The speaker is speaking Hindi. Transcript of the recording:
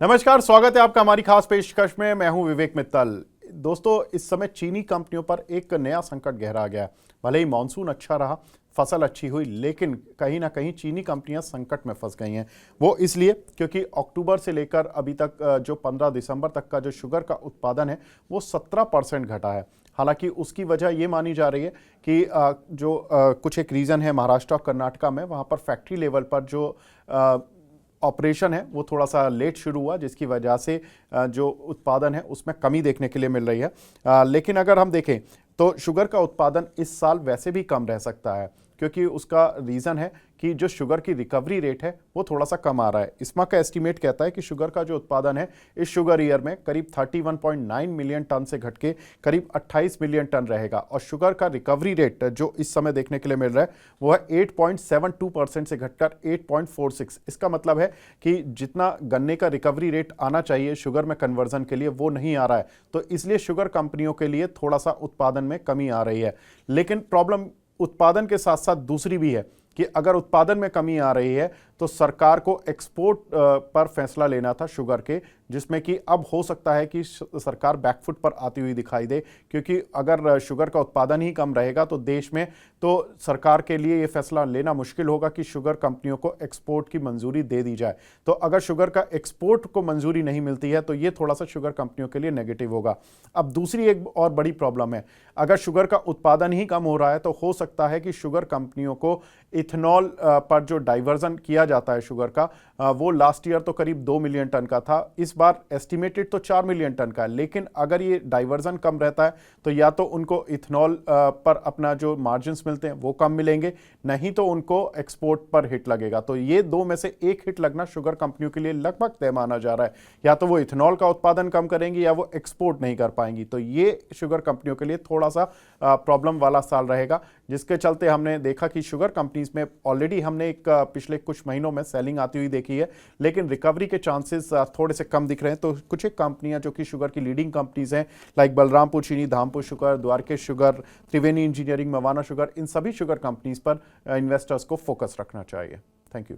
नमस्कार, स्वागत है आपका हमारी खास पेशकश में। मैं हूं विवेक मित्तल। दोस्तों, इस समय चीनी कंपनियों पर एक नया संकट गहरा गया। भले ही मानसून अच्छा रहा, फसल अच्छी हुई, लेकिन कहीं ना कहीं चीनी कंपनियां संकट में फंस गई हैं। वो इसलिए क्योंकि अक्टूबर से लेकर अभी तक जो 15 दिसंबर तक का जो शुगर का उत्पादन है वो 17% घटा है। हालांकि उसकी वजह ये मानी जा रही है कि कुछ एक रीज़न है महाराष्ट्र और कर्नाटका में, वहाँ पर फैक्ट्री लेवल पर जो ऑपरेशन है वो थोड़ा सा लेट शुरू हुआ, जिसकी वजह से जो उत्पादन है उसमें कमी देखने के लिए मिल रही है। लेकिन अगर हम देखें तो शुगर का उत्पादन इस साल वैसे भी कम रह सकता है, क्योंकि उसका रीज़न है कि जो शुगर की रिकवरी रेट है वो थोड़ा सा कम आ रहा है। इस्मा का एस्टीमेट कहता है कि शुगर का जो उत्पादन है इस शुगर ईयर में करीब 31.9 मिलियन टन से घट के करीब 28 मिलियन टन रहेगा, और शुगर का रिकवरी रेट जो इस समय देखने के लिए मिल रहा है वो है 8.72% से घटकर 8.46। इसका मतलब है कि जितना गन्ने का रिकवरी रेट आना चाहिए शुगर में कन्वर्जन के लिए वो नहीं आ रहा है, तो इसलिए शुगर कंपनियों के लिए थोड़ा सा उत्पादन में कमी आ रही है। लेकिन प्रॉब्लम उत्पादन के साथ साथ दूसरी भी है कि अगर उत्पादन में कमी आ रही है तो सरकार को एक्सपोर्ट पर फैसला लेना था शुगर के, जिसमें कि अब हो सकता है कि सरकार बैकफुट पर आती हुई दिखाई दे, क्योंकि अगर शुगर का उत्पादन ही कम रहेगा तो देश में तो सरकार के लिए ये फैसला लेना मुश्किल होगा कि शुगर कंपनियों को एक्सपोर्ट की मंजूरी दे दी जाए। तो अगर शुगर का एक्सपोर्ट को मंजूरी नहीं मिलती है तो ये थोड़ा सा शुगर कंपनियों के लिए नेगेटिव होगा। अब दूसरी एक और बड़ी प्रॉब्लम है, अगर शुगर का उत्पादन ही कम हो रहा है तो हो सकता है कि शुगर कंपनियों को इथेनॉल पर जो डाइवर्जन किया जाता है शुगर का, वो लास्ट ईयर तो करीब 2 मिलियन टन का था, इस बार एस्टिमेटेड तो 4 मिलियन टन का है। लेकिन अगर ये डाइवर्जन कम रहता है तो या तो उनको इथेनॉल पर अपना जो मार्जिन्स मिलते हैं वो कम मिलेंगे, नहीं तो उनको एक्सपोर्ट पर हिट लगेगा। तो ये दो में से एक हिट लगना शुगर कंपनियों के लिए लगभग तय माना जा रहा है। या तो वो इथेनॉल का उत्पादन कम करेंगी या वो एक्सपोर्ट नहीं कर पाएंगी। तो ये शुगर कंपनियों के लिए थोड़ा सा प्रॉब्लम वाला साल रहेगा, जिसके चलते हमने देखा कि शुगर कंपनीज में ऑलरेडी हमने एक पिछले कुछ महीनों में सेलिंग आती हुई देखी है, लेकिन रिकवरी के चांसेस थोड़े से कम दिख रहे हैं। तो कुछ एक कंपनियां जो कि शुगर की लीडिंग कंपनीज हैं, लाइक बलरामपुर चीनी, धामपुर शुगर, द्वारकेश शुगर, त्रिवेणी इंजीनियरिंग, मवाना शुगर, इन सभी शुगर कंपनीज पर इन्वेस्टर्स को फोकस रखना चाहिए। Thank you.